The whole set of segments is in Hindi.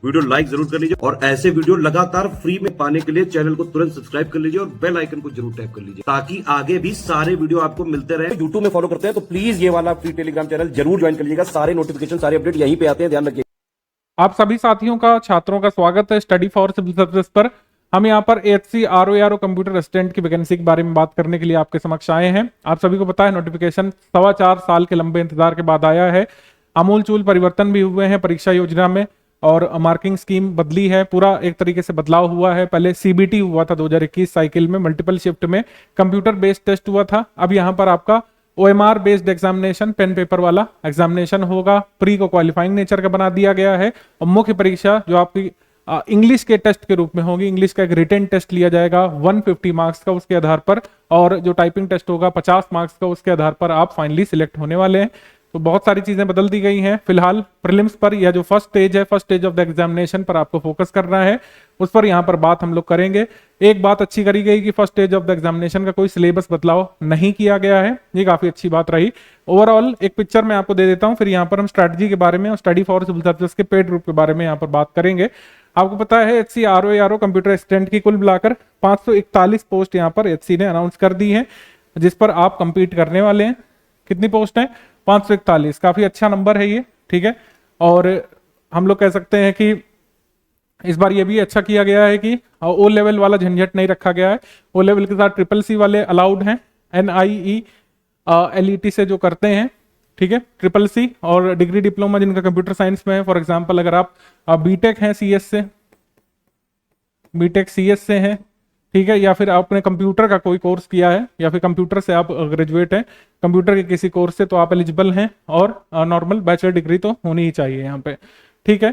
वीडियो लाइक जरूर कर लीजिए और ऐसे वीडियो लगातार फ्री में पाने के लिए चैनल को तुरंत सब्सक्राइब कर लीजिए और बेल आइकन को जरूर टैप कर लीजिए ताकि आगे भी सारे वीडियो आपको मिलते रहे। यूट्यूब में फॉलो करते हैं तो प्लीज ये वाला फ्री टेलीग्राम चैनल जरूर ज्वाइन कर लीजिएगा। सारे नोटिफिकेशन सारे अपडेट यहीं पे आते हैं, ध्यान रखिए। आप सभी साथियों का छात्रों का स्वागत है स्टडी फॉर सिविल सर्विसेज पर। हम यहाँ पर एचसी आरओ कंप्यूटर असिस्टेंट की वैकेंसी के बारे में बात करने के लिए आपके समक्ष आए हैं। आप सभी को पता है नोटिफिकेशन 4.25 साल के लंबे इंतजार के बाद आया है। आमूलचूल परिवर्तन भी हुए हैं परीक्षा योजना में और मार्किंग स्कीम बदली है, पूरा एक तरीके से बदलाव हुआ है। पहले सीबीटी हुआ था 2021 साइकिल में, मल्टीपल शिफ्ट में कंप्यूटर बेस्ड टेस्ट हुआ था। अब यहाँ पर आपका OMR based examination, pen paper वाला एग्जामिनेशन होगा। प्री को क्वालिफाइंग नेचर का बना दिया गया है और मुख्य परीक्षा जो आपकी इंग्लिश के टेस्ट के रूप में होगी। इंग्लिश का एक रिटन टेस्ट लिया जाएगा 150 मार्क्स का, उसके आधार पर, और जो टाइपिंग टेस्ट होगा 50 मार्क्स का, उसके आधार पर आप फाइनली सिलेक्ट होने वाले हैं। तो बहुत सारी चीजें बदल दी गई हैं। फिलहाल प्रीलिम्स पर या जो फर्स्ट स्टेज है, first stage of the examination पर आपको फोकस करना है, उस पर यहाँ पर बात हम लोग करेंगे। एक बात अच्छी करी गई कि first stage of the examination का कोई सिलेबस बदलाव नहीं किया गया है, ये काफी अच्छी बात रही। ओवरऑल एक पिक्चर मैं आपको दे देता हूँ, फिर यहाँ पर हम स्ट्रैटेजी के बारे में और स्टडी फॉर सिविल सर्विसेज के पेड ग्रुप के बारे में यहाँ पर बात करेंगे। आपको पता है एचसी आरओ कंप्यूटर असिस्टेंट की कुल मिलाकर 541 पोस्ट यहाँ पर एचसी ने अनाउंस कर दी है, जिस पर आप कंपीट करने वाले हैं। कितनी पोस्ट है? 541, काफी अच्छा नंबर है ये, ठीक है। और हम लोग कह सकते हैं कि इस बार ये भी अच्छा किया गया है कि ओ लेवल वाला झंझट नहीं रखा गया है। ओ लेवल के साथ ट्रिपल सी वाले अलाउड हैं, NIE LET से जो करते हैं, ठीक है। ट्रिपल सी और डिग्री डिप्लोमा जिनका कंप्यूटर साइंस में है, फॉर एग्जांपल अगर आप बीटेक हैं CS से, बीटेक CS से हैं, ठीक है, या फिर आपने कंप्यूटर का कोई कोर्स किया है या फिर कंप्यूटर से आप ग्रेजुएट हैं कंप्यूटर के किसी कोर्स से, तो आप एलिजिबल हैं और नॉर्मल बैचलर डिग्री तो होनी ही चाहिए यहाँ पे, ठीक है।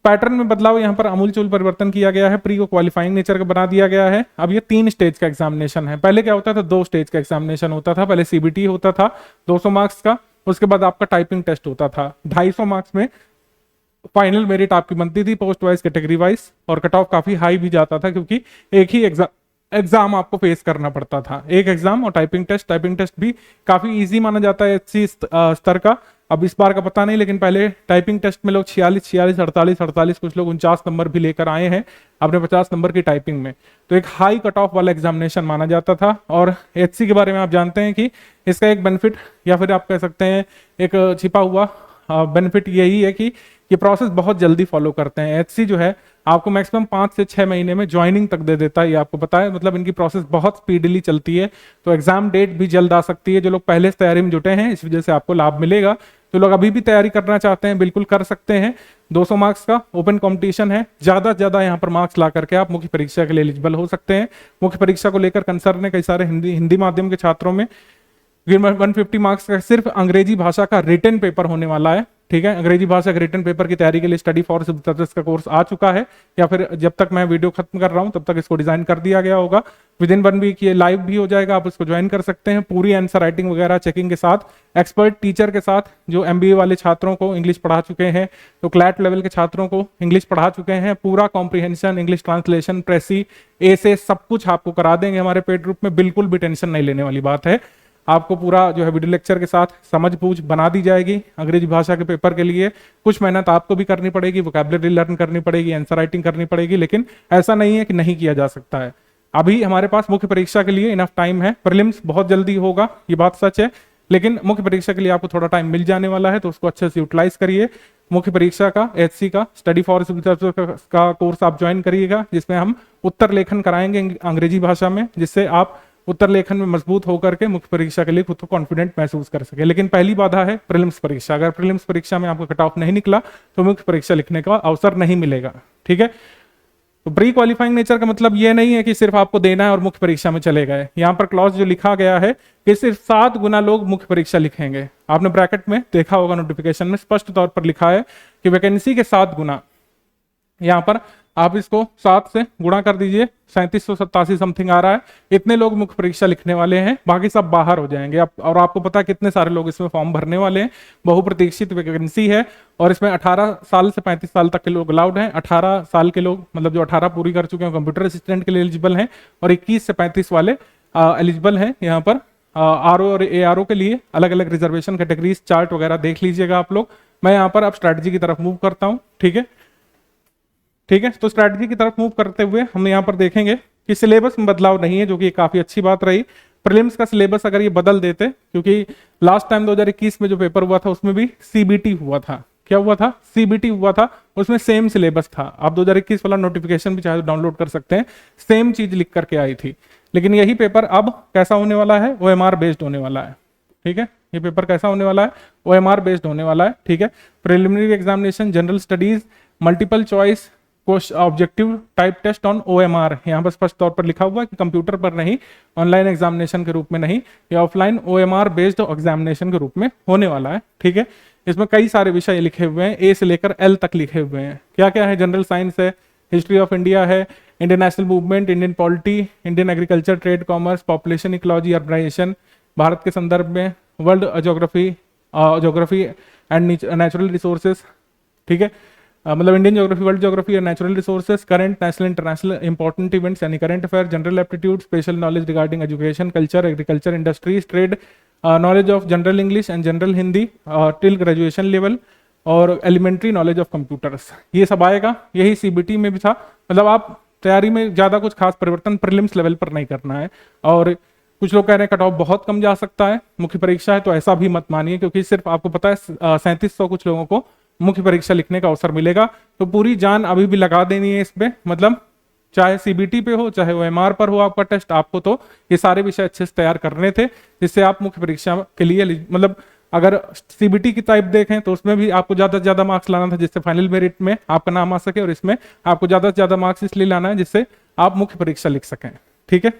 पैटर्न में बदलाव यहाँ पर आमूलचूल परिवर्तन किया गया है। प्री को क्वालिफाइंग नेचर का बना दिया गया है। अब ये 3 स्टेज का एग्जामिनेशन है। पहले क्या होता था? 2 स्टेज का एग्जामिनेशन होता था। पहले सीबीटी होता था 200 मार्क्स का, उसके बाद आपका टाइपिंग टेस्ट होता था 250 मार्क्स में। फाइनल मेरिट आपकी बनती थी पोस्ट वाइज, कैटेगरी वाइज, और कट ऑफ काफी हाई भी जाता था क्योंकि एक ही एग्जाम आपको फेस करना पड़ता था, एक एग्जाम और टाइपिंग टेस्ट भी काफी इजी माना जाता है एचसी स्तर का। अब इस बार का पता नहीं, लेकिन पहले टाइपिंग टेस्ट में लोग 46, 48, कुछ लोग 49 नंबर भी लेकर आए हैं अपने 50 नंबर की टाइपिंग में। तो एक हाई कट ऑफ वाला एग्जामिनेशन माना जाता था। और एचसी के बारे में आप जानते हैं कि इसका एक बेनिफिट या फिर आप कह सकते हैं एक छिपा हुआ बेनिफिट यही है कि ये प्रोसेस बहुत जल्दी फॉलो करते हैं। एचसी जो है आपको मैक्सिमम 5 से 6 महीने में ज्वाइनिंग तक दे देता है, ये आपको पता है। मतलब इनकी प्रोसेस बहुत स्पीडली चलती है, तो एग्जाम डेट भी जल्द आ सकती है। जो लोग पहले से तैयारी में जुटे हैं, इस वजह से आपको लाभ मिलेगा। तो लोग अभी भी तैयारी करना चाहते हैं, बिल्कुल कर सकते हैं। 200 मार्क्स का ओपन कंपटीशन है, ज्यादा से ज्यादा यहाँ पर मार्क्स ला करके आप मुख्य परीक्षा के लिए एलिजिबल हो सकते हैं। मुख्य परीक्षा को लेकर कंसर्न है कई सारे हिंदी माध्यम के छात्रों में। 150 मार्क्स का सिर्फ अंग्रेजी भाषा का रिटन पेपर होने वाला है, ठीक है। अंग्रेजी भाषा के रिटन पेपर की तैयारी के लिए स्टडी फॉर सिविल सर्विसेज का कोर्स आ चुका है, या फिर जब तक मैं वीडियो खत्म कर रहा हूं तब तक इसको डिजाइन कर दिया गया होगा। विदिन 1 वीक ये लाइव भी हो जाएगा, आप इसको ज्वाइन कर सकते हैं। पूरी आंसर राइटिंग वगैरह चेकिंग के साथ, एक्सपर्ट टीचर के साथ, जो MBA वाले छात्रों को इंग्लिश पढ़ा चुके हैं, तो क्लैट लेवल के छात्रों को इंग्लिश पढ़ा चुके हैं। पूरा कॉम्प्रिहेंशन, इंग्लिश ट्रांसलेशन, प्रेसी, ऐसे सब कुछ आपको करा देंगे हमारे पेड ग्रुप में। बिल्कुल भी टेंशन नहीं लेने वाली बात है। आपको पूरा जो है वीडियो लेक्चर के साथ समझ बूझ बना दी जाएगी। अंग्रेजी भाषा के पेपर के लिए कुछ मेहनत आपको भी करनी पड़ेगी, वोकैबुलरी लर्न करनी पड़ेगी, आंसर राइटिंग करनी पड़ेगी, लेकिन ऐसा नहीं है कि नहीं किया जा सकता है। अभी हमारे पास मुख्य परीक्षा के लिए इनफ टाइम है। प्रीलिम्स बहुत जल्दी होगा, ये बात सच है, लेकिन मुख्य परीक्षा के लिए आपको थोड़ा टाइम मिल जाने वाला है, तो उसको अच्छे से यूटिलाइज करिए। मुख्य परीक्षा का एचसी का स्टडी फॉर सिविल सर्विसेज का कोर्स आप ज्वाइन करिएगा, जिसमें हम उत्तर लेखन कराएंगे अंग्रेजी भाषा में, जिससे आप उत्तर लेखन में मजबूत होकर के मुख्य परीक्षा के लिए खुद को कॉन्फिडेंट महसूस कर सके। लेकिन पहली बाधा है प्रीलिम्स परीक्षा। अगर प्रीलिम्स परीक्षा में आपका कट ऑफ नहीं निकला तो मुख्य परीक्षा लिखने का अवसर नहीं मिलेगा, ठीक है। तो प्री क्वालिफाइंग नेचर का मतलब ये नहीं है कि सिर्फ आपको देना है और मुख्य परीक्षा में चले गए। यहाँ पर क्लॉज जो लिखा गया है कि सिर्फ 7 गुना लोग मुख्य परीक्षा लिखेंगे। आपने ब्रैकेट में देखा होगा, नोटिफिकेशन में स्पष्ट तौर पर लिखा है कि वैकेंसी के 7 गुना। यहाँ पर आप इसको 7 से गुणा कर दीजिए, 3787 समथिंग आ रहा है। इतने लोग मुख्य परीक्षा लिखने वाले हैं, बाकी सब बाहर हो जाएंगे। और आपको पता है कितने सारे लोग इसमें फॉर्म भरने वाले हैं। बहुप्रतीक्षित वैकेंसी है और इसमें 18 साल से 35 साल तक के लोग अलाउड हैं। 18 साल के लोग, मतलब जो 18 पूरी कर चुके हैं, कंप्यूटर असिस्टेंट के लिए एलिजिबल हैं, और 21 से 35 वाले एलिजिबल हैं। यहाँ पर आरओ और ARO के लिए अलग अलग रिजर्वेशन कैटेगरीज चार्ट वगैरह देख लीजिएगा आप लोग। मैं यहाँ पर अब स्ट्रैटेजी की तरफ मूव करता हूँ, ठीक है। ठीक है, तो स्ट्रैटेजी की तरफ मूव करते हुए हम यहाँ पर देखेंगे कि सिलेबस में बदलाव नहीं है, जो कि काफी अच्छी बात रही। प्रीलिम्स का सिलेबस अगर ये बदल देते, क्योंकि लास्ट टाइम 2021 में जो पेपर हुआ था उसमें भी सीबीटी हुआ था। क्या हुआ था? सीबीटी हुआ था, उसमें सेम सिलेबस था। आप 2021 वाला नोटिफिकेशन भी चाहे डाउनलोड कर सकते हैं, सेम चीज लिख करके आई थी। लेकिन यही पेपर अब कैसा होने वाला है? ओएमआर बेस्ड होने वाला है। ठीक है, ये पेपर कैसा होने वाला है? ओएमआर बेस्ड होने वाला है। ठीक है, preliminary examination, general studies, multiple choice, objective type test on OMR. यहाँ पर स्पष्ट तौर पर लिखा हुआ है कि कंप्यूटर पर नहीं, ऑनलाइन एग्जामिनेशन के रूप में नहीं, या ऑफलाइन ओएमआर बेस्ड एग्जामिनेशन के रूप में होने वाला है। ठीक है, इसमें कई सारे विषय लिखे हुए हैं, ए से लेकर एल तक लिखे हुए हैं। क्या क्या है? जनरल साइंस है, हिस्ट्री ऑफ इंडिया है, international movement, Indian polity, Indian agriculture, trade, commerce, population, ecology, urbanisation, Bharat के संदर्भ में, world geography, geography and natural resources. ठीक है, मतलब इंडियन ज्योग्राफी, वर्ल्ड ज्योग्राफी और natural resources, current national international important events यानी current affair, general aptitude, special knowledge regarding education, culture, agriculture, industries, trade, knowledge of general English and general Hindi till graduation level, और एलिमेंट्री नॉलेज ऑफ कंप्यूटर्स। ये सब आएगा, यही सीबीटी में भी था। मतलब आप तैयारी में ज्यादा कुछ खास परिवर्तन प्रीलिम्स लेवल पर नहीं करना है। और कुछ लोग कह रहे हैं कट ऑफ बहुत कम जा सकता है, मुख्य परीक्षा है, तो ऐसा भी मत मानिए, क्योंकि सिर्फ आपको पता है 3700 कुछ लोगों को मुख्य परीक्षा लिखने का अवसर मिलेगा। तो पूरी जान अभी भी लगा देनी है इस पे, मतलब चाहे सीबीटी पे हो, चाहे ओएमआर पर हो आपका टेस्ट, आपको तो ये सारे विषय अच्छे से तैयार करने थे, जिससे आप मुख्य परीक्षा के लिए, मतलब अगर सीबीटी की टाइप देखें तो उसमें भी आपको ज्यादा से ज्यादा मार्क्स लाना था जिससे फाइनल मेरिट में आपका नाम आ सके, और इसमें आपको ज्यादा से ज्यादा मार्क्स इसलिए लाना है जिससे आप मुख्य परीक्षा लिख सकें। ठीक है,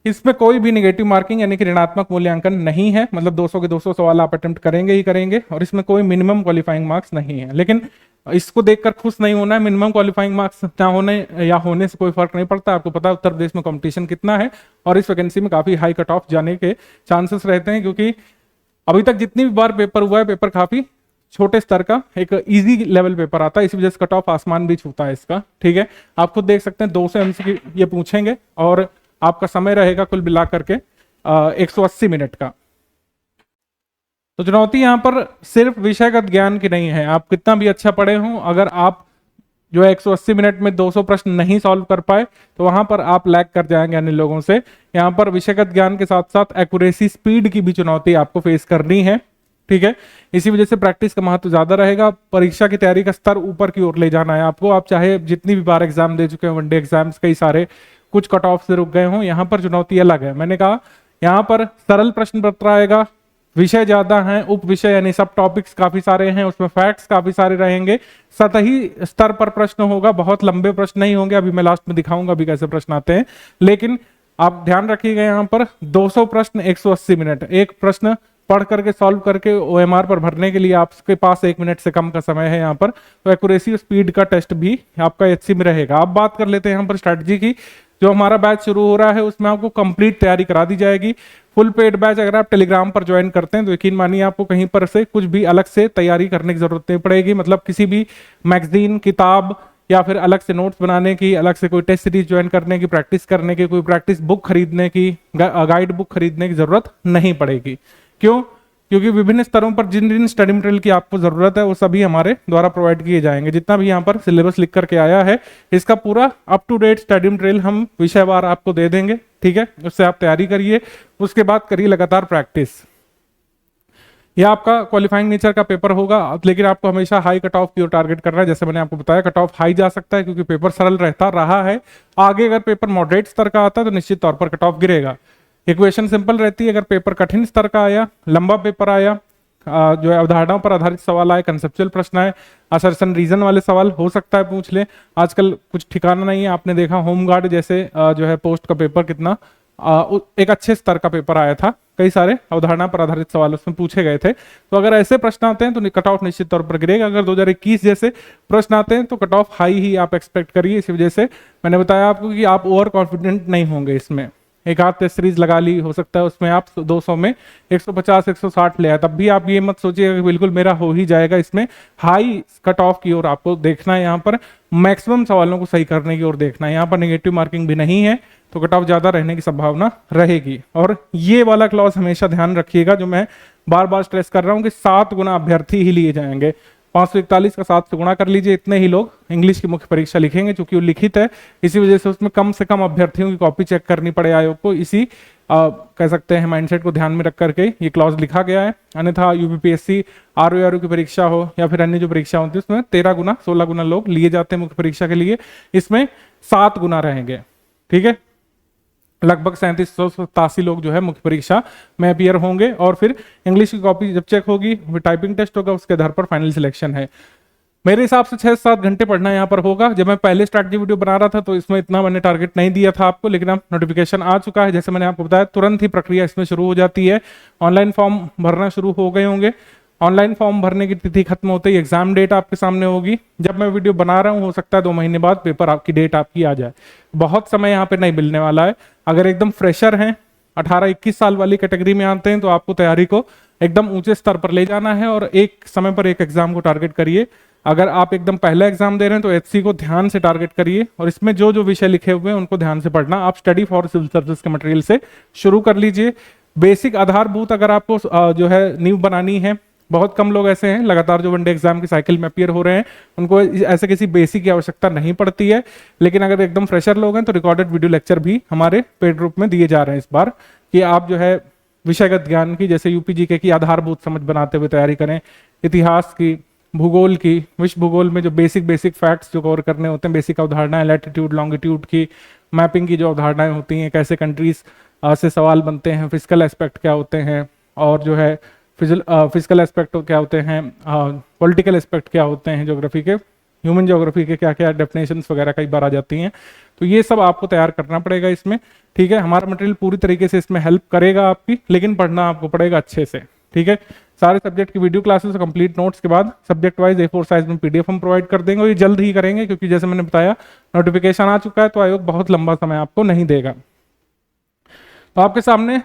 इसमें कोई भी नेगेटिव मार्किंग यानी कि ऋणात्मक मूल्यांकन नहीं है, मतलब 200 के 200 सवाल आप अटेम्प्ट करेंगे ही करेंगे, और इसमें कोई मिनिमम क्वालिफाइंग मार्क्स नहीं है। लेकिन इसको देखकर खुश नहीं होना है, मिनिमम क्वालिफाइंग मार्क्स ना होने या होने से कोई फर्क नहीं पड़ता। आपको पता है उत्तर प्रदेश में कंपटीशन कितना है, और इस वैकेंसी में काफी हाई कट ऑफ जाने के चांसेस रहते हैं, क्योंकि अभी तक जितनी भी बार पेपर हुआ है, पेपर काफी छोटे स्तर का एक इजी लेवल पेपर आता है, इसी वजह से कट ऑफ आसमान भी छूता है इसका। ठीक है, आप खुद देख सकते हैं 200 एमसीक्यू ये पूछेंगे, और आपका समय रहेगा कुल मिला करके 180 मिनट का। तो चुनौती यहाँ पर सिर्फ विषयगत ज्ञान की नहीं है, आप कितना भी अच्छा पढ़े हों, अगर आप जो है 180 मिनट में 200 प्रश्न नहीं सॉल्व कर पाए तो वहां पर आप लैग कर जाएंगे अन्य लोगों से। यहाँ पर विषयगत ज्ञान के साथ साथ एक्यूरेसी, स्पीड की भी चुनौती आपको फेस करनी है। ठीक है, इसी वजह से प्रैक्टिस का महत्व ज्यादा रहेगा। परीक्षा की तैयारी का स्तर ऊपर की ओर ले जाना है आपको। आप चाहे जितनी भी बार एग्जाम दे चुके हैं, वनडे एग्जाम्स कई सारे, कुछ कट ऑफ से रुक गए हों, यहाँ पर चुनौती अलग है। मैंने कहा यहाँ पर सरल प्रश्न पत्र आएगा, विषय ज्यादा हैं, उप विषय यानी सब टॉपिक्स काफी सारे हैं, उसमें फैक्ट्स काफी सारे रहेंगे, सतही स्तर पर प्रश्न होगा, बहुत लंबे प्रश्न नहीं होंगे। अभी मैं लास्ट में दिखाऊंगा अभी कैसे प्रश्न आते हैं, लेकिन आप ध्यान रखिएगा यहाँ पर 200 प्रश्न 180 मिनट, एक प्रश्न पढ़ करके सॉल्व करके ओएमआर पर भरने के लिए आपके पास 1 मिनट से कम का समय है यहाँ पर। तो एक्यूरेसी और स्पीड का टेस्ट भी आपका एचसी में रहेगा। अब बात कर लेते हैं यहाँ पर स्ट्रैटेजी की। जो हमारा बैच शुरू हो रहा है उसमें आपको कंप्लीट तैयारी करा दी जाएगी। फुल पेड बैच अगर आप टेलीग्राम पर ज्वाइन करते हैं तो यकीन मानिए आपको कहीं पर से कुछ भी अलग से तैयारी करने की जरूरत नहीं पड़ेगी। मतलब किसी भी मैगजीन, किताब या फिर अलग से नोट्स बनाने की, अलग से कोई टेस्ट सीरीज ज्वाइन करने की, प्रैक्टिस करने की, कोई प्रैक्टिस बुक खरीदने की, गाइड बुक खरीदने की जरूरत नहीं पड़ेगी। क्यों? क्योंकि विभिन्न स्तरों पर जिन जिन स्टडी मटेरियल की आपको जरूरत है वो सभी हमारे द्वारा प्रोवाइड किए जाएंगे। जितना भी यहाँ पर सिलेबस लिख करके आया है इसका पूरा up to date study material हम विषयवार आपको दे देंगे। ठीक है, उससे आप तैयारी करिए, उसके बाद करिए लगातार प्रैक्टिस। यह आपका क्वालिफाइंग नेचर का पेपर होगा, लेकिन आपको हमेशा हाई कट ऑफ की ओर टारगेट करना है। जैसे मैंने आपको बताया कट ऑफ हाई जा सकता है क्योंकि पेपर सरल रहता रहा है। आगे अगर पेपर मॉडरेट स्तर का आता है तो निश्चित तौर पर कट ऑफ गिरेगा। इक्वेशन सिंपल रहती है। अगर पेपर कठिन स्तर का आया, लंबा पेपर आया, जो है अवधारणाओं पर आधारित सवाल आए, कंसेप्चुअल प्रश्न आए, असर्शन रीजन वाले सवाल हो सकता है पूछ ले। आजकल कुछ ठिकाना नहीं है, आपने देखा होमगार्ड जैसे जो है पोस्ट का पेपर कितना एक अच्छे स्तर का पेपर आया था, कई सारे अवधारणा पर आधारित सवाल उसमें पूछे गए थे। तो अगर ऐसे प्रश्न आते हैं तो कट ऑफ निश्चित तौर पर गिरेगा। अगर 2021 जैसे प्रश्न आते हैं तो कट ऑफ हाई ही आप एक्सपेक्ट करिए। इसी वजह से मैंने बताया आपको कि आप ओवर कॉन्फिडेंट नहीं होंगे। इसमें एक आध टेस्ट सीरीज लगा ली, हो सकता है उसमें आप 200 में 150 160 ले आए, तब भी आप ये मत सोचिएगा कि बिल्कुल मेरा हो ही जाएगा। इसमें हाई कट ऑफ की ओर आपको देखना है, यहाँ पर मैक्सिमम सवालों को सही करने की ओर देखना है। यहाँ पर नेगेटिव मार्किंग भी नहीं है तो कट ऑफ ज्यादा रहने की संभावना रहेगी। और ये वाला क्लॉज हमेशा ध्यान रखिएगा जो मैं बार बार स्ट्रेस कर रहा हूँ कि 7 गुना अभ्यर्थी ही लिए जाएंगे। 541 का 7 से गुणा कर लीजिए, इतने ही लोग इंग्लिश की मुख्य परीक्षा लिखेंगे। चूंकि वो लिखित है, इसी वजह से उसमें कम से कम अभ्यर्थियों की कॉपी चेक करनी पड़े आयोग को। इसी कह सकते हैं माइंडसेट को ध्यान में रख करके ये क्लॉज लिखा गया है। अन्यथा यूपीपीएससी आरओ की परीक्षा हो या फिर अन्य जो परीक्षा होती है उसमें 13 गुना 16 गुना लोग लिए जाते हैं मुख्य परीक्षा के लिए, इसमें 7 गुना रहेंगे। ठीक है, लगभग 3787 लोग जो है मुख्य परीक्षा में अपियर होंगे। और फिर इंग्लिश की कॉपी जब चेक होगी, फिर टाइपिंग टेस्ट होगा, उसके आधार पर फाइनल सिलेक्शन है। मेरे हिसाब से 6 से 7 घंटे पढ़ना यहाँ पर होगा। जब मैं पहले स्ट्रैटेजी वीडियो बना रहा था तो इसमें इतना मैंने टारगेट नहीं दिया था आपको, लेकिन अब नोटिफिकेशन आ चुका है। जैसे मैंने आपको बताया, तुरंत ही प्रक्रिया इसमें शुरू हो जाती है। ऑनलाइन फॉर्म भरना शुरू हो गए होंगे। ऑनलाइन फॉर्म भरने की तिथि खत्म होते ही एग्जाम डेट आपके सामने होगी। जब मैं वीडियो बना रहा हूँ, हो सकता है 2 महीने बाद पेपर आपकी डेट आपकी आ जाए। बहुत समय यहाँ पे नहीं मिलने वाला है। अगर एकदम फ्रेशर हैं, 18-21 साल वाली कैटेगरी में आते हैं, तो आपको तैयारी को एकदम ऊंचे स्तर पर ले जाना है और एक समय पर एक एग्जाम को टारगेट करिए। अगर आप एकदम पहला एग्जाम दे रहे हैं तो एचसी को ध्यान से टारगेट करिए और इसमें जो जो विषय लिखे हुए हैं उनको ध्यान से पढ़ना। आप स्टडी फॉर सिविल सर्विस के मटेरियल से शुरू कर लीजिए। बेसिक आधारभूत अगर आपको जो है नींव बनानी है, बहुत कम लोग ऐसे हैं लगातार जो वनडे एग्जाम की साइकिल में अपियर हो रहे हैं, उनको ऐसे किसी बेसिक की आवश्यकता नहीं पड़ती है। लेकिन अगर एकदम फ्रेशर लोग हैं तो रिकॉर्डेड वीडियो लेक्चर भी हमारे पेड ग्रुप में दिए जा रहे हैं इस बार, कि आप जो है विषयगत ज्ञान की, जैसे यूपीजीके की आधारभूत समझ बनाते हुए तैयारी करें, इतिहास की, भूगोल की, विश्व भूगोल में जो बेसिक फैक्ट्स जो कवर करने होते हैं, बेसिक अवधारणाएं, लैटिट्यूड लॉन्गिट्यूड की, मैपिंग की जो अवधारणाएं होती हैं, कैसे कंट्रीज से सवाल बनते हैं, फिजिकल एस्पेक्ट क्या होते हैं, और जो है फिजिकल एस्पेक्ट क्या होते हैं, पॉलिटिकल एस्पेक्ट क्या होते हैं, ज्योग्राफी के, ह्यूमन ज्योग्राफी के क्या क्या डेफिनेशंस वगैरह कई बार आ जाती हैं। तो ये सब आपको तैयार करना पड़ेगा इसमें। ठीक है, हमारा मटेरियल पूरी तरीके से इसमें हेल्प करेगा आपकी, लेकिन पढ़ना आपको पड़ेगा अच्छे से। ठीक है, सारे सब्जेक्ट की वीडियो क्लासेस और कंप्लीट नोट्स के बाद सब्जेक्ट वाइज A4 साइज में PDF हम प्रोवाइड कर देंगे। और ये जल्द ही करेंगे, क्योंकि जैसे मैंने बताया नोटिफिकेशन आ चुका है, तो आयोग बहुत लंबा समय आपको नहीं देगा। तो आपके सामने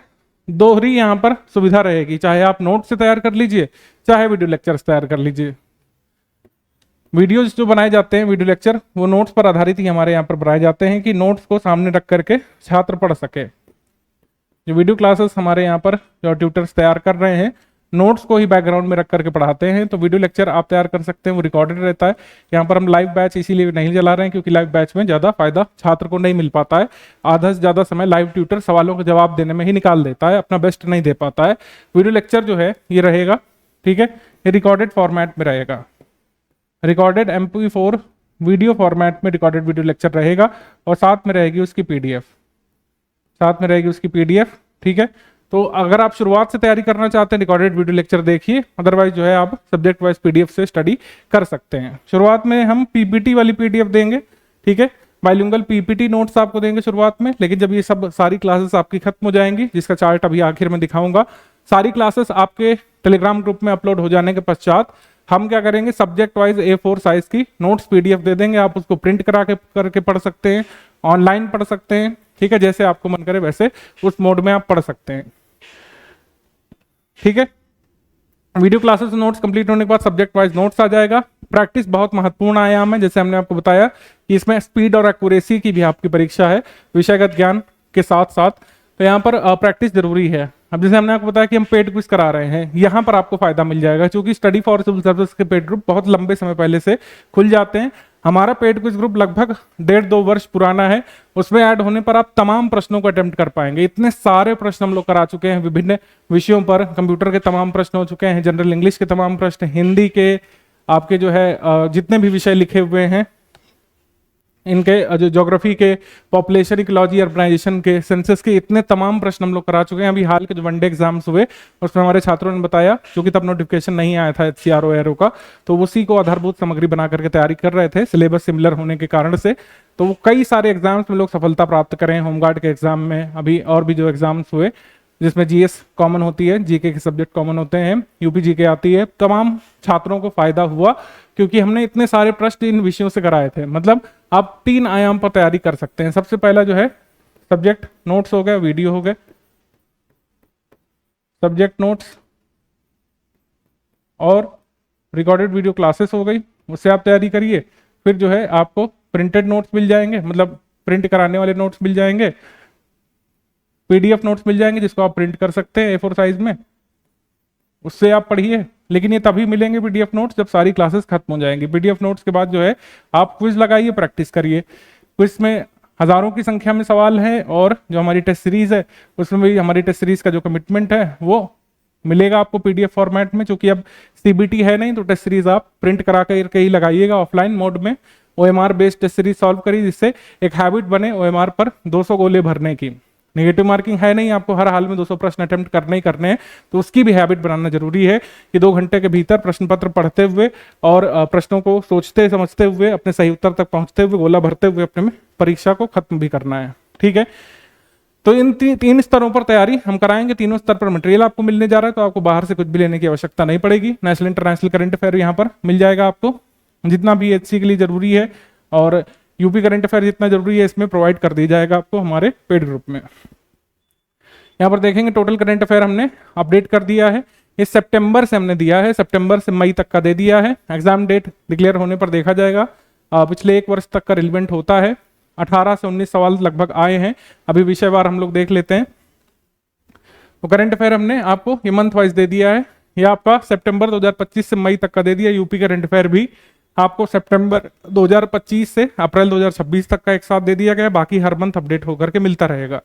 दोहरी यहाँ पर सुविधा रहेगी, चाहे आप नोट से तैयार कर लीजिए, चाहे वीडियो लेक्चर तैयार कर लीजिए। वीडियोज जो बनाए जाते हैं वीडियो लेक्चर, वो नोट्स पर आधारित ही हमारे यहाँ पर बनाए जाते हैं कि नोट्स को सामने रख करके छात्र पढ़ सके। जो वीडियो क्लासेस हमारे यहाँ पर जो ट्यूटर्स तैयार कर रहे हैं, नोट्स को ही बैकग्राउंड में रख करके पढ़ाते हैं। तो वीडियो लेक्चर आप तैयार कर सकते हैं, वो रिकॉर्डेड रहता है। यहाँ पर हम लाइव बैच इसीलिए नहीं चला रहे हैं, क्योंकि लाइव बैच में ज़्यादा फायदा छात्र को नहीं मिल पाता है। आधा से ज़्यादा समय लाइव ट्यूटर सवालों का जवाब देने में ही निकाल देता है, अपना बेस्ट नहीं दे पाता है। वीडियो लेक्चर जो है ये रहेगा, ठीक है, ये रिकॉर्डेड फॉर्मेट में रहेगा, रिकॉर्डेड MP4 वीडियो फॉर्मेट में रिकॉर्डेड वीडियो लेक्चर रहेगा। और साथ में रहेगी उसकी PDF, साथ में रहेगी उसकी PDF। ठीक है, तो अगर आप शुरुआत से तैयारी करना चाहते हैं, रिकॉर्डेड वीडियो लेक्चर देखिए, अदरवाइज जो है आप सब्जेक्ट वाइज PDF से स्टडी कर सकते हैं। शुरुआत में हम PPT वाली PDF देंगे, ठीक है, बाइलिंगुअल PPT नोट्स आपको देंगे शुरुआत में। लेकिन जब ये सब सारी क्लासेस आपकी खत्म हो जाएंगी, जिसका चार्ट अभी आखिर में दिखाऊंगा, सारी क्लासेस आपके टेलीग्राम ग्रुप में अपलोड हो जाने के पश्चात हम क्या करेंगे, सब्जेक्ट वाइज A4 साइज की नोट्स PDF दे देंगे। आप उसको प्रिंट करा के करके पढ़ सकते हैं, ऑनलाइन पढ़ सकते हैं। ठीक है, जैसे आपको मन करे वैसे उस मोड में आप पढ़ सकते हैं। ठीक है, वीडियो क्लासेस नोट्स कंप्लीट होने के बाद सब्जेक्ट वाइज नोट्स आ जाएगा। प्रैक्टिस बहुत महत्वपूर्ण आयाम है, जैसे हमने आपको बताया कि इसमें स्पीड और एक्यूरेसी की भी आपकी परीक्षा है विषयगत ज्ञान के साथ साथ। तो यहाँ पर प्रैक्टिस जरूरी है। अब जैसे हमने आपको बताया कि हम पेड क्विज करा रहे हैं, यहाँ पर आपको फायदा मिल जाएगा, क्योंकि स्टडी फॉर सिविल सर्विस के पेड ग्रुप बहुत लंबे समय पहले से खुल जाते हैं। हमारा पेड क्विज ग्रुप लगभग 1.5-2 वर्ष पुराना है। उसमें ऐड होने पर आप तमाम प्रश्नों को अटेम्प्ट कर पाएंगे। इतने सारे प्रश्न हम लोग करा चुके हैं विभिन्न विषयों पर। कंप्यूटर के तमाम प्रश्न हो चुके हैं, जनरल इंग्लिश के तमाम प्रश्न, हिंदी के, आपके जो है जितने भी विषय लिखे हुए हैं, इनके जो ज्योग्राफी के, पॉपुलेशन, इकोलॉजी, अर्बनाइजेशन के, सेंसस के, इतने तमाम प्रश्न हम लोग करा चुके हैं। अभी हाल के जो वनडे एग्जाम्स हुए उसमें हमारे छात्रों ने बताया, क्योंकि तब नोटिफिकेशन नहीं आया था HCRO का, तो उसी को आधारभूत सामग्री बना करके तैयारी कर रहे थे, सिलेबस सिमिलर होने के कारण से। तो कई सारे एग्जाम्स में लोग सफलता प्राप्त करें। होमगार्ड के एग्जाम में, अभी और भी जो एग्जाम्स हुए जिसमें GS कॉमन होती है, GK के सब्जेक्ट कॉमन होते हैं, UPGK आती है, तमाम छात्रों को फायदा हुआ, क्योंकि हमने इतने सारे प्रश्न इन विषयों से कराए थे। मतलब आप 3 आयाम पर तैयारी कर सकते हैं। सबसे पहला जो है सब्जेक्ट नोट्स हो गया, वीडियो हो गए, सब्जेक्ट नोट्स और रिकॉर्डेड वीडियो क्लासेस हो गई, उससे आप तैयारी करिए। फिर जो है आपको प्रिंटेड नोट्स मिल जाएंगे, मतलब प्रिंट कराने वाले नोट्स मिल जाएंगे, PDF नोट्स मिल जाएंगे जिसको आप प्रिंट कर सकते हैं A4 साइज में, उससे आप पढ़िए। लेकिन ये तभी मिलेंगे पीडीएफ नोट्स जब सारी क्लासेस खत्म हो जाएंगी। पीडीएफ नोट्स के बाद जो है आप क्विज लगाइए, प्रैक्टिस करिए। क्विज में हजारों की संख्या में सवाल है, और जो हमारी टेस्ट सीरीज है उसमें भी हमारी टेस्ट सीरीज का जो कमिटमेंट है वो मिलेगा आपको पीडीएफ फॉर्मेट में। क्योंकि अब सीबीटी है नहीं, तो टेस्ट सीरीज आप प्रिंट करा कर ही लगाइएगा ऑफलाइन मोड में। OMR based test series solve करिए, जिससे एक हैबिट बने ओएमआर पर 200 गोले भरने की। नेगेटिव मार्किंग है नहीं, आपको हर हाल में 200 प्रश्न अटेम्प्ट करने ही करने हैं, तो उसकी भी हैबिट बनाना जरूरी है कि 2 घंटे के भीतर प्रश्न पत्र पढ़ते हुए और प्रश्नों को सोचते समझते हुए अपने सही उत्तर तक पहुंचते हुए गोला भरते हुए अपने में परीक्षा को खत्म भी करना है। ठीक है, तो इन तीन स्तरों पर तैयारी हम कराएंगे। तीनों स्तर पर मटेरियल आपको मिलने जा रहा है, तो आपको बाहर से कुछ भी लेने की आवश्यकता नहीं पड़ेगी। नेशनल इंटरनेशनल करंट अफेयर यहाँ पर मिल जाएगा आपको, जितना भी एचसी के लिए जरूरी है, और यूपी करंट अफेयर जितना जरूरी है इसमें प्रोवाइड कर दिया जाएगा आपको हमारे पेड ग्रुप में। यहाँ पर देखेंगे टोटल करंट अफेयर हमने अपडेट कर दिया है। ये सितंबर से हमने दिया है, सितंबर से मई तक का दे दिया है। एग्जाम डेट डिक्लेयर होने पर देखा जाएगा। पिछले 1 वर्ष तक का रिलेवेंट होता है। 18 से 19 सवाल लगभग आए हैं। अभी विषयवार हम लोग देख लेते हैं। तो करंट अफेयर हमने आपको ये मंथ वाइज दे दिया है। ये आपका सितंबर 2025 से मई तक का दे दिया। यूपी करंट अफेयर भी आपको सितंबर 2025 से अप्रैल 2026 तक का एक साथ दे दिया गया है। बाकी हर मंथ अपडेट होकर के मिलता रहेगा।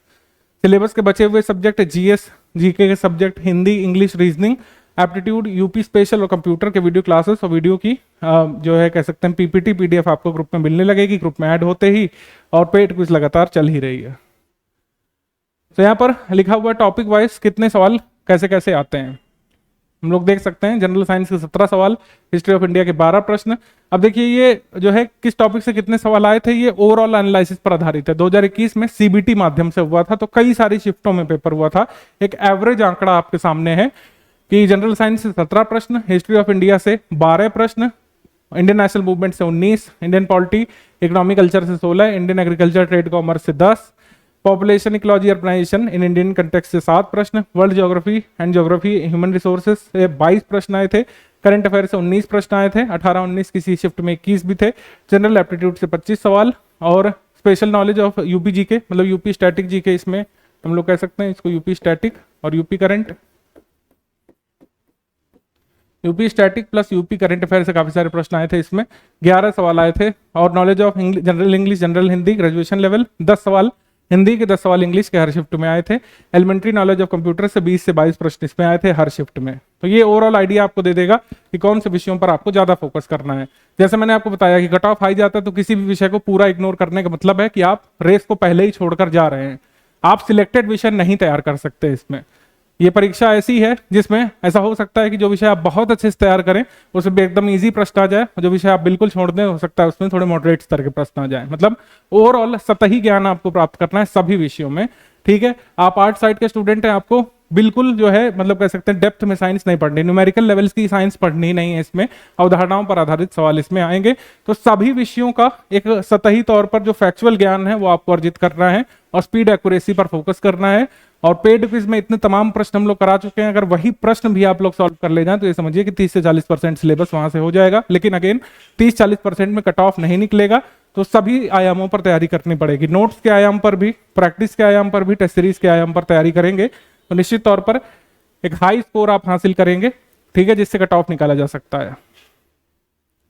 सिलेबस के बचे हुए सब्जेक्ट जीएस, जीके के subject Hindi, English, reasoning, aptitude, UP special और कंप्यूटर के वीडियो क्लासेस और वीडियो की जो है कह सकते हैं पीपीटी, पीडीएफ आपको ग्रुप में मिलने लगेगी, ग्रुप में ऐड होते ही, और पेड क्विज लगातार चल ही रही है। तो यहाँ पर लिखा हुआ टॉपिक वाइज कितने सवाल कैसे कैसे आते हैं हम लोग देख सकते हैं। जनरल साइंस के 17 सवाल, हिस्ट्री ऑफ इंडिया के 12 प्रश्न। अब देखिए ये जो है किस टॉपिक से कितने सवाल आए थे, ये ओवरऑल एनालिसिस पर आधारित है। 2021 में सीबीटी माध्यम से हुआ था, तो कई सारी शिफ्टों में पेपर हुआ था। एक एवरेज आंकड़ा आपके सामने है कि जनरल साइंस से 17 प्रश्न, हिस्ट्री ऑफ इंडिया से 12 प्रश्न, इंडियन नेशनल मूवमेंट से 19, इंडियन पॉलिटी इकोनॉमिक कल्चर से 16, इंडियन एग्रीकल्चर ट्रेड कॉमर्स से 10, population ecology urbanisation in Indian context से 7 प्रश्न, world geography and geography human resources से 22 प्रश्न आए थे, करंट अफेयर से 19 प्रश्न आए थे, 18-19 किसी शिफ्ट में 21 भी थे, जनरल एप्टीट्यूड से 25 सवाल, और special knowledge of UP GK मतलब यूपी स्टैटिक जीके, इसमें हम लोग कह सकते हैं इसको यूपी स्टैटिक और UP current, UP static plus UP current affair से काफी सारे प्रश्न आए थे। इसमें 11 सवाल आए थे। और knowledge of general English, general Hindi graduation level 10 सवाल, हिंदी के 10 सवाल इंग्लिश के हर शिफ्ट में आए थे। एलिमेंट्री नॉलेज ऑफ कंप्यूटर से 20 से 22 प्रश्न इसमें आए थे हर शिफ्ट में। तो ये ओवरऑल आइडिया आपको दे देगा कि कौन से विषयों पर आपको ज्यादा फोकस करना है। जैसे मैंने आपको बताया कि कट ऑफ हाई जाता है तो किसी भी विषय को पूरा इग्नोर करने का मतलब है कि आप रेस को पहले ही छोड़कर जा रहे हैं। आप सिलेक्टेड विषय नहीं तैयार कर सकते। इसमें ये परीक्षा ऐसी है जिसमें ऐसा हो सकता है कि जो विषय आप बहुत अच्छे से तैयार करें उसमें भी एकदम इजी प्रश्न आ जाए, और जो विषय आप बिल्कुल छोड़ दें हो सकता है उसमें थोड़े मॉडरेट स्तर के प्रश्न आ जाए। मतलब ओवरऑल सतही ज्ञान आपको प्राप्त करना है सभी विषयों में। ठीक है, आप आर्ट साइड के स्टूडेंट हैं, आपको बिल्कुल जो है मतलब कह सकते हैं डेप्थ में साइंस नहीं पढ़नी, न्यूमेरिकल लेवल्स की साइंस पढ़नी नहीं है। इसमें अवधारणाओं पर आधारित सवाल इसमें आएंगे। तो सभी विषयों का एक सतही तौर पर जो फैक्चुअल ज्ञान है वो आपको अर्जित करना है, और स्पीड एक्यूरेसी पर फोकस करना है। और पेड क्विज में इतने तमाम प्रश्न हम लोग करा चुके हैं, अगर वही प्रश्न भी आप लोग सॉल्व कर ले जाएं तो ये समझिए कि 30 से 40% सिलेबस वहां से हो जाएगा। लेकिन अगेन 30-40% में कट ऑफ नहीं निकलेगा, तो सभी आयामों पर तैयारी करनी पड़ेगी। नोट्स के आयाम पर भी, प्रैक्टिस के आयाम पर भी, टेस्ट सीरीज के आयाम पर तैयारी करेंगे तो निश्चित तौर पर एक हाई स्कोर आप हासिल करेंगे। ठीक है, जिससे कट ऑफ निकाला जा सकता है।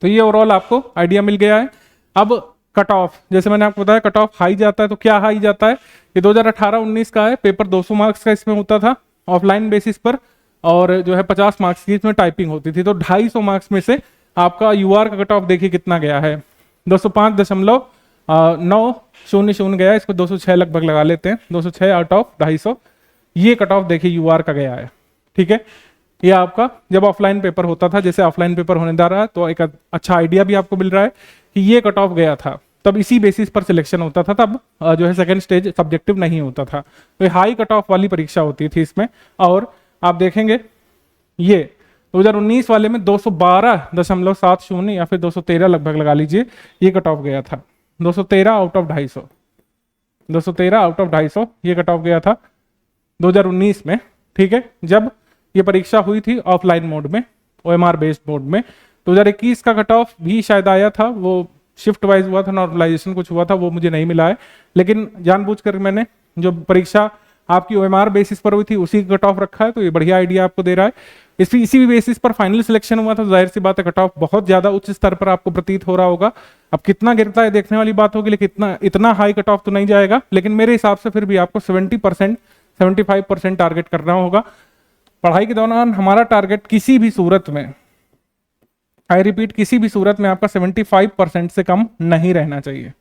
तो ये ओवरऑल आपको आइडिया मिल गया है। अब कट ऑफ, जैसे मैंने आपको बताया कट ऑफ हाई जाता है, तो क्या हाई जाता है, ये 2018-19 का है। पेपर 200 मार्क्स का इसमें होता था ऑफलाइन बेसिस पर, और जो है 50 मार्क्स की इसमें टाइपिंग होती थी। तो 250 मार्क्स में से आपका यूआर का कट ऑफ देखिए कितना गया है, 205.900 गया है। इसको 206 लगभग लगा लेते हैं, 206 आउट ऑफ 250 ये कट ऑफ देखिए यूआर का गया है। ठीक है, ये आपका जब ऑफलाइन पेपर होता था, जैसे ऑफलाइन पेपर होने जा रहा है तो एक अच्छा आइडिया भी आपको मिल रहा है कि ये कट ऑफ गया था। तब इसी बेसिस पर सिलेक्शन होता था, तब जो है सेकंड स्टेज सब्जेक्टिव नहीं होता था। तो हाई कट ऑफ वाली परीक्षा होती थी इसमें। और आप देखेंगे ये 2019 वाले में 212.70 या फिर 213 लगभग लगा लीजिए, ये कट ऑफ गया था। 213 आउट ऑफ 250, 213 आउट ऑफ 250 ये कट ऑफ गया था 2019 में। ठीक है, जब ये परीक्षा हुई थी ऑफलाइन मोड में, ओएमआर बेस्ड मोड में। 2021 का कट ऑफ भी शायद आया था, वो शिफ्ट वाइज हुआ था, नॉर्मलाइजेशन कुछ हुआ था, वो मुझे नहीं मिला है। लेकिन जानबूझकर मैंने जो परीक्षा आपकी ओएमआर बेसिस पर हुई थी उसी का कट ऑफ रखा है, तो ये बढ़िया आइडिया आपको दे रहा है। इसी बेसिस पर फाइनल सिलेक्शन हुआ था, जाहिर सी बात है कट ऑफ बहुत ज्यादा उच्च स्तर पर आपको प्रतीत हो रहा होगा। अब कितना गिरता है देखने वाली बात होगी, लेकिन इतना हाई कट ऑफ तो नहीं जाएगा, लेकिन मेरे हिसाब से फिर भी आपको 70% 75% टारगेट करना होगा। पढ़ाई के दौरान हमारा टारगेट किसी भी सूरत में, आई रिपीट, किसी भी सूरत में आपका 75% से कम नहीं रहना चाहिए,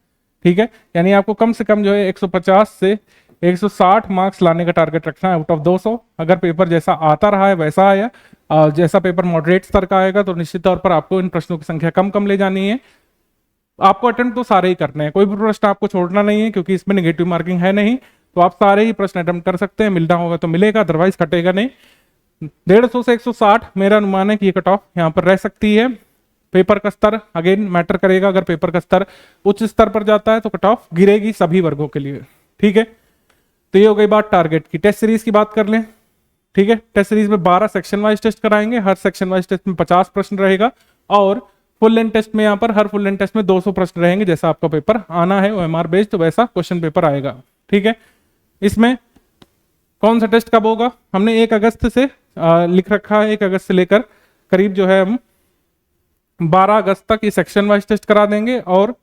ठीक है। यानी आपको कम से कम जो है 150 से 160 मार्क्स लाने का टारगेट रखना है आउट ऑफ 200। अगर पेपर जैसा आता रहा है वैसा आया, जैसा पेपर मॉडरेट स्तर का आएगा तो निश्चित तौर पर आपको इन प्रश्नों की संख्या कम कम ले जानी है। आपको अटेम्प्ट तो सारे ही करने हैं, कोई भी प्रश्न आपको छोड़ना नहीं है, क्योंकि इसमें नेगेटिव मार्किंग है नहीं, तो आप सारे ही प्रश्न अटेम्प्ट कर सकते हैं। मिलना होगा तो मिलेगा, अदरवाइज कटेगा नहीं। 150 से 160 मेरा अनुमान है कि ये कट ऑफ यहाँ पर रह सकती है। पेपर का स्तर अगेन मैटर करेगा, अगर पेपर का स्तर उच्च स्तर पर जाता है तो कट ऑफ गिरेगी सभी वर्गों के लिए, ठीक है। तो ये हो गई बात टारगेट की। टेस्ट सीरीज की बात कर लें, ठीक है। टेस्ट सीरीज में 12 सेक्शन वाइज टेस्ट कराएंगे, हर सेक्शन वाइज टेस्ट में 50 प्रश्न रहेगा, और फुल लेंथ टेस्ट में यहाँ पर हर फुल लेंथ टेस्ट में 200 प्रश्न रहेंगे। जैसा आपका पेपर आना है OMR बेस्ड, तो वैसा क्वेश्चन पेपर आएगा, ठीक है। इसमें कौन सा टेस्ट कब होगा, हमने 1 अगस्त से लिख रखा है। 1 अगस्त से लेकर करीब जो है हम 12 अगस्त तक ये सेक्शन वाइज टेस्ट करा देंगे, और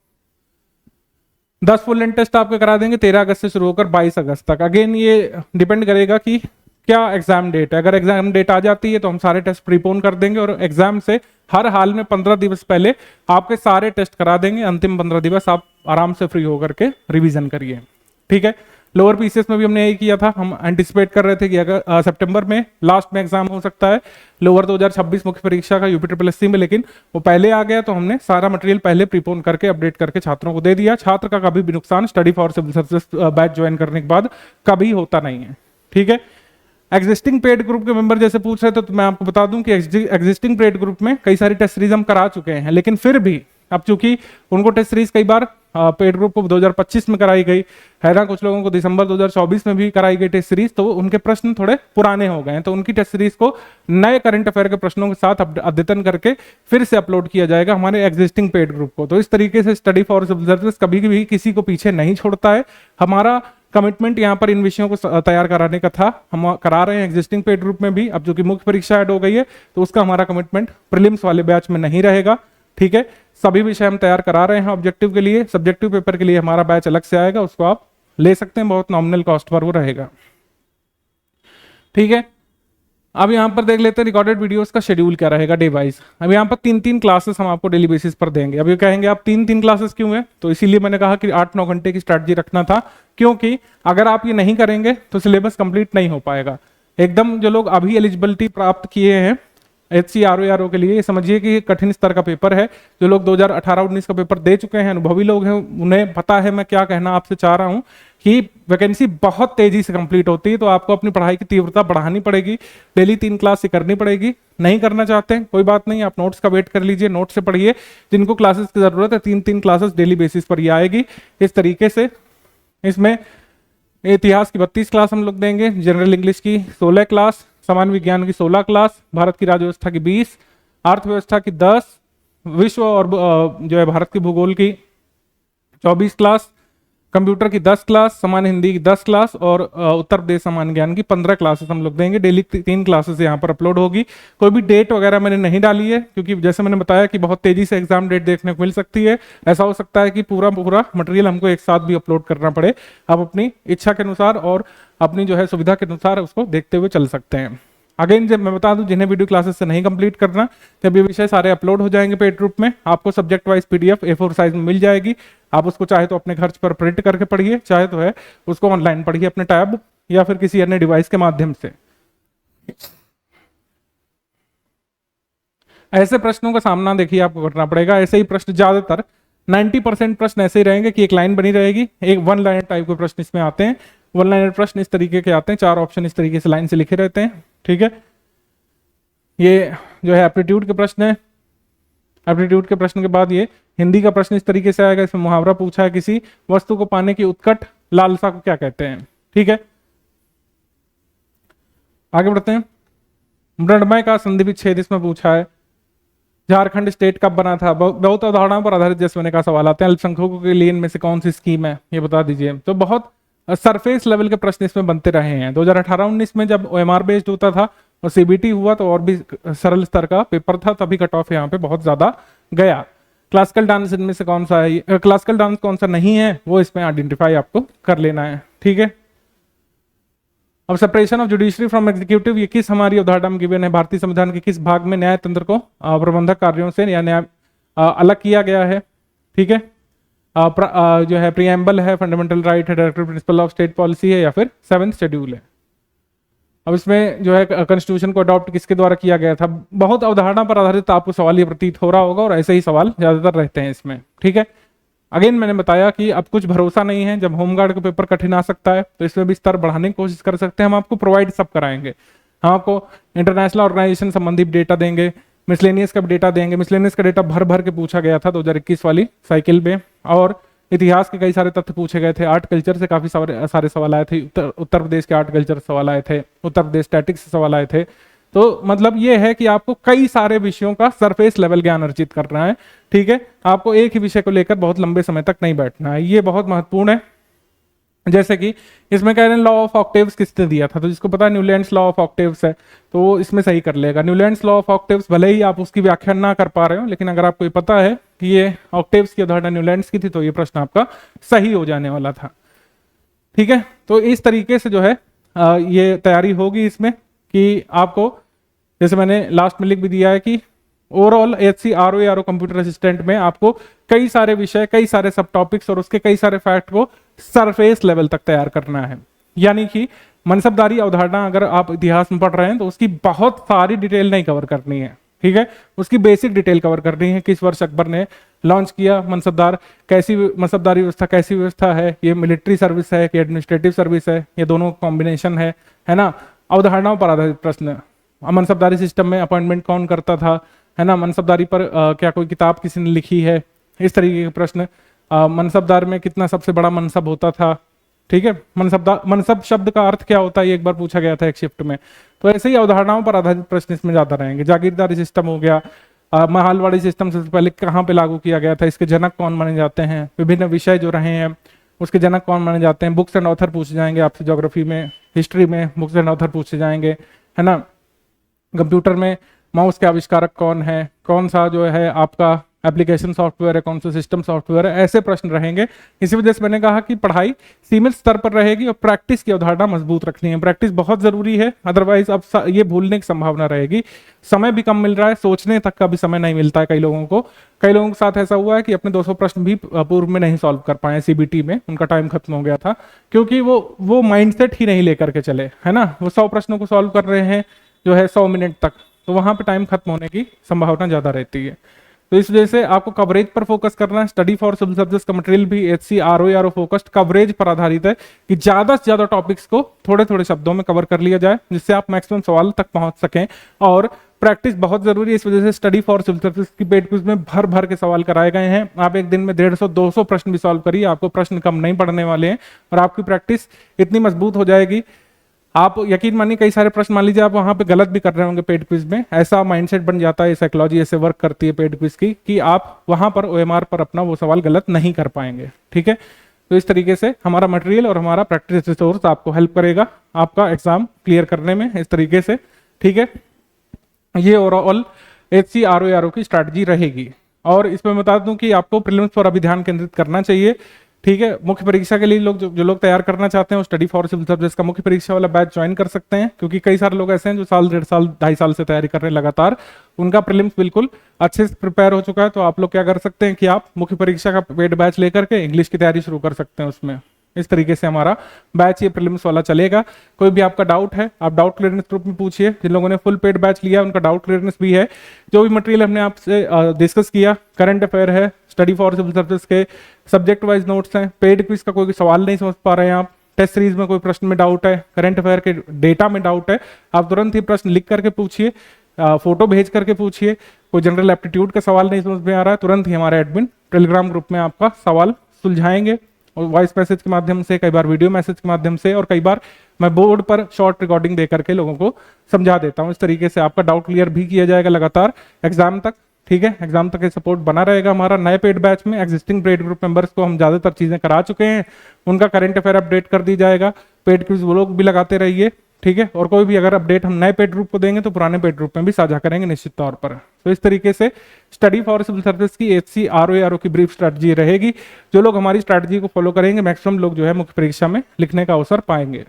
10 फुल लेंथ टेस्ट आपके करा देंगे 13 अगस्त से शुरू होकर 22 अगस्त तक। अगेन ये डिपेंड करेगा कि क्या एग्जाम डेट है। अगर एग्जाम डेट आ जाती है तो हम सारे टेस्ट प्रीपोन कर देंगे, और एग्जाम से हर हाल में 15 दिवस पहले आपके सारे टेस्ट करा देंगे। अंतिम 15 दिवस आप आराम से फ्री होकर के रिवीजन करिए, ठीक है। लोअर पीसीएस में भी हमने यही किया था, हम एंटिसिपेट कर रहे थे कि अगर सितंबर में लास्ट में एग्जाम हो सकता है लोअर 2026 मुख्य परीक्षा का UPSSC में, लेकिन वो पहले आ गया तो हमने सारा मटेरियल पहले प्रीपोन करके अपडेट करके छात्रों को दे दिया। छात्र का कभी भी नुकसान study for civil services batch join करने के बाद कभी होता नहीं है, ठीक है। एग्जिस्टिंग पेड ग्रुप के मेंबर जैसे पूछ रहे थे, तो मैं आपको बता दूं कि एग्जिस्टिंग पेड ग्रुप में कई सारी टेस्ट सीरीज हम करा चुके हैं, लेकिन फिर भी अब चूंकि उनको टेस्ट सीरीज कई बार पेड ग्रुप को 2025 में कराई गई है ना, कुछ लोगों को दिसंबर 2024 में भी कराई गई टेस्ट सीरीज, तो उनके प्रश्न थोड़े पुराने हो गए हैं, तो उनकी टेस्ट सीरीज को नए करंट अफेयर के प्रश्नों के साथ अद्यतन करके फिर से अपलोड किया जाएगा हमारे एग्जिस्टिंग पेड ग्रुप को। तो इस तरीके से स्टडी फॉर सिविल सर्विसेज कभी भी किसी को पीछे नहीं छोड़ता है। हमारा कमिटमेंट यहाँ पर इन विषयों को तैयार कराने का था, हम करा रहे हैं एग्जिस्टिंग पेड ग्रुप में भी। अब जो कि मुख्य परीक्षा ऐड हो गई है तो उसका हमारा कमिटमेंट प्रीलिम्स वाले बैच में नहीं रहेगा, ठीक है। सभी विषय हम तैयार करा रहे हैं ऑब्जेक्टिव के लिए। सब्जेक्टिव पेपर के लिए हमारा बैच अलग से आएगा, उसको आप ले सकते हैं, बहुत नॉमिनल कॉस्ट पर वो रहेगा, ठीक है। अब यहाँ पर देख लेते हैं रिकॉर्डेड वीडियोस का शेड्यूल क्या रहेगा डे वाइज। अब यहाँ पर 3-3 क्लासेस हम आपको डेली बेसिस पर देंगे। अब ये कहेंगे आप 3-3 क्लासेस क्यों है, तो इसीलिए मैंने कहा कि 8-9 घंटे की स्ट्रैटेजी रखना था, क्योंकि अगर आप ये नहीं करेंगे तो सिलेबस कंप्लीट नहीं हो पाएगा। एकदम जो लोग अभी एलिजिबिलिटी प्राप्त किए हैं HC RO के लिए, ये समझिए कि कठिन स्तर का पेपर है। जो लोग 2018-19 का पेपर दे चुके हैं, अनुभवी लोग हैं, उन्हें पता है मैं क्या कहना आपसे चाह रहा हूं कि वैकेंसी बहुत तेजी से कंप्लीट होती है, तो आपको अपनी पढ़ाई की तीव्रता बढ़ानी पड़ेगी। डेली 3 क्लास से करनी पड़ेगी। नहीं करना चाहते हैं कोई बात नहीं, आप नोट्स का वेट कर लीजिए, नोट से पढ़िए। जिनको क्लासेस की जरूरत है 3-3 क्लासेस डेली बेसिस पर ये आएगी इस तरीके से। इसमें इतिहास की 32 क्लास हम लोग देंगे, जनरल इंग्लिश की 16 क्लास, सामान्य विज्ञान की 16 क्लास, भारत की राज्य व्यवस्था की 20, अर्थव्यवस्था की 10, विश्व और जो है भारत की भूगोल की 24 क्लास, कंप्यूटर की 10 क्लास, सामान्य हिंदी की 10 क्लास और उत्तर प्रदेश सामान्य ज्ञान की 15 क्लासेस हम लोग देंगे। डेली 3 क्लासेस यहाँ पर अपलोड होगी। कोई भी डेट वगैरह मैंने नहीं डाली है, क्योंकि जैसे मैंने बताया कि बहुत तेजी से एग्जाम डेट देखने को मिल सकती है। ऐसा हो सकता है कि पूरा मटेरियल हमको एक साथ भी अपलोड करना पड़े। आप अपनी इच्छा के अनुसार और अपनी जो है सुविधा के अनुसार उसको देखते हुए चल सकते हैं। अगेन जब मैं बता दूं, जिन्हें वीडियो क्लासेस से नहीं कंप्लीट करना, जब ये विषय सारे अपलोड हो जाएंगे पेड ग्रुप में, आपको subject wise PDF A4 size में मिल जाएगी। आप उसको चाहे तो अपने खर्च पर प्रिंट करके पढ़िए, चाहे तो है उसको ऑनलाइन पढ़िए अपने टैब या फिर किसी अन्य डिवाइस के माध्यम से। ऐसे प्रश्नों का सामना देखिए आपको करना पड़ेगा। ऐसे ही प्रश्न ज्यादातर 90% प्रश्न ऐसे ही रहेंगे कि एक लाइन बनी रहेगी, एक 1 लाइनर टाइप के प्रश्न इसमें आते हैं। 1 लाइनर प्रश्न इस तरीके के आते हैं, 4 ऑप्शन इस तरीके से लाइन से लिखे रहते हैं, ठीक है। ये जो है एप्टीट्यूड के प्रश्न है। एप्टीट्यूड के प्रश्न के बाद ये हिंदी का प्रश्न इस तरीके से आएगा। इसमें मुहावरा पूछा है, किसी वस्तु को पाने की उत्कट लालसा को क्या कहते हैं, ठीक है। आगे बढ़ते हैं। मृण्मय का संधि विच्छेद इसमें पूछा है। झारखंड स्टेट कब बना था, बहुत उदाहरणों पर आधारित जैसे मैंने कहा सवाल आते हैं। अल्पसंख्यकों के लिए इनमें से कौन सी स्कीम है ये बता दीजिए। तो बहुत सरफेस लेवल के प्रश्न इसमें बनते रहे हैं। 2018-19 में जब OMR बेस्ड होता था और सीबीटी हुआ तो और भी सरल स्तर का पेपर था, तभी कट ऑफ यहाँ पे बहुत ज्यादा गया। क्लासिकल डांस इनमें से कौन सा है, क्लासिकल डांस कौन सा नहीं है वो इसमें आइडेंटिफाई आपको कर लेना है, ठीक है। अब separation of judiciary from executive, ये किस हमारी अवधारणा में गिवन है, भारतीय संविधान के किस भाग में न्याय तंत्र को प्रबंधक कार्यों से या न्याय अलग किया गया है, ठीक है। जो है प्रीएम्बल है, फंडामेंटल राइट है, directive principle of state policy है, या फिर 7th शेड्यूल है। अब इसमें जो है कॉन्स्टिट्यूशन को अडॉप्ट किसके द्वारा किया गया था, बहुत अवधारणा पर आधारित आपको सवाल ये प्रतीत हो रहा होगा, और ऐसे ही सवाल ज्यादातर रहते हैं इसमें, ठीक है। अगेन मैंने बताया कि अब कुछ भरोसा नहीं है, जब होमगार्ड का पेपर कठिन आ सकता है तो इसमें भी स्तर बढ़ाने की कोशिश कर सकते हैं। हम आपको प्रोवाइड सब कराएंगे, हम आपको इंटरनेशनल ऑर्गेनाइजेशन संबंधी डेटा देंगे, मिसलेनियस का डेटा देंगे। मिसलेनियस का डेटा भर भर के पूछा गया था 2021 वाली साइकिल में, और इतिहास के कई सारे तथ्य पूछे गए थे। आर्ट कल्चर से काफी सारे सवाल आए थे, उत्तर प्रदेश के आर्ट कल्चर से सवाल आए थे, उत्तर प्रदेश स्टैटिक्स से सवाल आए थे। तो मतलब ये है कि आपको कई सारे विषयों का सरफेस लेवल ज्ञान अर्जित करना है, ठीक है। आपको एक ही विषय को लेकर बहुत लंबे समय तक नहीं बैठना है, ये बहुत महत्वपूर्ण है। जैसे कि इसमें कह रहे हैं लॉ ऑफ ऑक्टेव्स किसने दिया था, तो जिसको पता है न्यूलैंड्स लॉ ऑफ ऑक्टेव्स है, तो वो इसमें सही कर लेगा। न्यूलैंड्स लॉ ऑफ ऑक्टेव्स, भले ही आप उसकी व्याख्या ना कर पा रहे हो, लेकिन अगर आपको ये पता है कि ये ऑक्टेव्स की अवधारणा न्यूलैंड्स की थी, तो ये प्रश्न आपका सही हो जाने वाला था, ठीक है। तो इस तरीके से जो है ये तैयारी होगी इसमें कि आपको, जैसे मैंने लास्ट में लिख भी दिया है कि overall HC RO computer assistant में आपको कई सारे विषय, कई सारे सब टॉपिक्स और उसके कई सारे फैक्ट को सरफेस लेवल तक तैयार करना है। यानी कि मनसबदारी अवधारणा अगर आप इतिहास में पढ़ रहे हैं तो उसकी बहुत सारी डिटेल नहीं कवर करनी है, ठीक है। उसकी बेसिक डिटेल कवर करनी है, किस वर्ष अकबर ने लॉन्च किया मनसबदार, कैसी मनसबदारी व्यवस्था, कैसी व्यवस्था है, ये मिलिट्री सर्विस है कि एडमिनिस्ट्रेटिव सर्विस है, ये दोनों कॉम्बिनेशन है ना। अवधारणाओं पर आधारित प्रश्न, मनसबदारी सिस्टम में अपॉइंटमेंट कौन करता था, है ना। मनसबदारी पर क्या कोई किताब किसी ने लिखी है, इस तरीके के प्रश्न। मनसबदार में कितना सबसे बड़ा मनसब होता था, ठीक है। मनसब शब्द का अर्थ क्या होता है, ये एक बार पूछा गया था एक शिफ्ट में। तो ऐसे ही अवधारणाओं पर आधारित प्रश्न इसमें ज्यादा रहेंगे। जागीरदारी सिस्टम हो गया, महालवाड़ी सिस्टम सबसे पहले कहाँ पे लागू किया गया था, इसके जनक कौन माने जाते हैं, विभिन्न विषय जो रहे हैं उसके जनक कौन माने जाते हैं। बुक्स एंड ऑथर पूछे जाएंगे आपसे, ज्योग्राफी में, हिस्ट्री में बुक्स एंड ऑथर पूछे जाएंगे, है ना। कंप्यूटर में माउस के आविष्कारक कौन है, कौन सा जो है आपका एप्लीकेशन सॉफ्टवेयर है, कौन सा सिस्टम सॉफ्टवेयर है, ऐसे प्रश्न रहेंगे। इसी वजह से मैंने कहा कि पढ़ाई सीमित स्तर पर रहेगी और प्रैक्टिस की अवधारणा मजबूत रखनी है। प्रैक्टिस बहुत जरूरी है, अदरवाइज अब ये भूलने की संभावना रहेगी। समय भी कम मिल रहा है, सोचने तक का भी समय नहीं मिलता है कई लोगों को। कई लोगों के साथ ऐसा हुआ है कि अपने 200 प्रश्न भी पूर्व में नहीं सॉल्व कर पाए, सीबीटी में उनका टाइम खत्म हो गया था, क्योंकि वो माइंडसेट ही नहीं लेकर के चले, है ना। वो 100 प्रश्नों को सॉल्व कर रहे हैं जो है 100 मिनट तक, तो वहां पे टाइम खत्म होने की संभावना ज्यादा रहती है। तो इस वजह से आपको कवरेज पर फोकस करना है। स्टडी फॉर सिविल सर्विसेज का मटेरियल भी एचसी आरओ फोकस्ड कवरेज पर आधारित है कि ज्यादा से ज्यादा टॉपिक्स को थोड़े थोड़े शब्दों में कवर कर लिया जाए, जिससे आप मैक्सिमम सवाल तक पहुंच सकें। और प्रैक्टिस बहुत जरूरी है, इस वजह से स्टडी फॉर सिविल सर्विसेज की पेड क्विज में भर भर के सवाल कराए गए हैं। आप एक दिन में 150-200 प्रश्न भी सॉल्व करिए, आपको प्रश्न कम नहीं पड़ने वाले हैं और आपकी प्रैक्टिस इतनी मजबूत हो जाएगी। आप यकीन मानिए कई सारे प्रश्न मान लीजिए आप वहां पे गलत भी कर रहे होंगे पेड क्विज में, ऐसा माइंडसेट बन जाता है, साइकोलॉजी ऐसे वर्क करती है पेड क्विज की कि आप वहां पर ओएमआर पर अपना वो सवाल गलत नहीं कर पाएंगे, ठीक है। तो इस तरीके से हमारा मटेरियल और हमारा प्रैक्टिस रिसोर्स आपको हेल्प करेगा आपका एग्जाम क्लियर करने में, इस तरीके से, ठीक है। ये ओवरऑल एचसी आरओ की स्ट्रैटेजी रहेगी। और इसमें बता दूं कि आपको प्रीलिम्स पर अभी ध्यान केंद्रित करना चाहिए, ठीक है। मुख्य परीक्षा के लिए लोग जो लोग तैयार करना चाहते हैं वो स्टडी फॉर सिविल सर्विसेज का मुख्य परीक्षा वाला बैच ज्वाइन कर सकते हैं, क्योंकि कई सारे लोग ऐसे हैं जो साल, 1.5 साल, 2.5 साल से तैयारी कर रहे हैं लगातार, उनका प्रीलिम्स बिल्कुल अच्छे से प्रिपेयर हो चुका है। तो आप लोग क्या कर सकते हैं कि आप मुख्य परीक्षा का पेड बैच लेकर के इंग्लिश की तैयारी शुरू कर सकते हैं उसमें। इस तरीके से हमारा बैच ये प्रीलिम्स वाला चलेगा। कोई भी आपका डाउट है आप डाउट क्लियरेंस ग्रुप में पूछिए। जिन लोगों ने फुल पेड बैच लिया उनका डाउट क्लियरेंस भी है। जो भी मटेरियल हमने आपसे डिस्कस किया, करंट अफेयर है, स्टडी फॉर सिविल सर्विसेज के सब्जेक्ट वाइज नोट्स हैं, पेड क्विज का कोई सवाल नहीं समझ पा रहे हैं आप, टेस्ट सीरीज में कोई प्रश्न में डाउट है, करंट अफेयर के डेटा में डाउट है, आप तुरंत ही प्रश्न लिख करके पूछिए, फोटो भेज करके पूछिए। कोई जनरल एप्टीट्यूड का सवाल नहीं समझ में आ रहा है, तुरंत ही हमारे एडमिन टेलीग्राम ग्रुप में आपका सवाल सुलझाएंगे, और वॉइस मैसेज के माध्यम से, कई बार वीडियो मैसेज के माध्यम से, और कई बार मैं बोर्ड पर शॉर्ट रिकॉर्डिंग दे करके लोगों को समझा देता हूं। इस तरीके से आपका डाउट क्लियर भी किया जाएगा लगातार एग्जाम तक, ठीक है। एग्जाम तक सपोर्ट बना रहेगा हमारा। नए पेड बैच में एग्जिस्टिंग पेड ग्रुप मेंबर्स को हम ज्यादातर चीजें करा चुके हैं, उनका करंट अफेयर अपडेट कर दी जाएगा। पेड क्विज वो लोग भी लगाते रहिए, ठीक है। और कोई भी अगर अपडेट हम नए पेड ग्रुप को देंगे तो पुराने पेड ग्रुप में भी साझा करेंगे निश्चित तौर पर। तो इस तरीके से स्टडी फॉर सिविल सर्विस की एचसी आरओ की ब्रीफ स्ट्रेटजी रहेगी। जो लोग हमारी स्ट्रेटजी को फॉलो करेंगे मैक्सिमम लोग जो है मुख्य परीक्षा में लिखने का अवसर पाएंगे।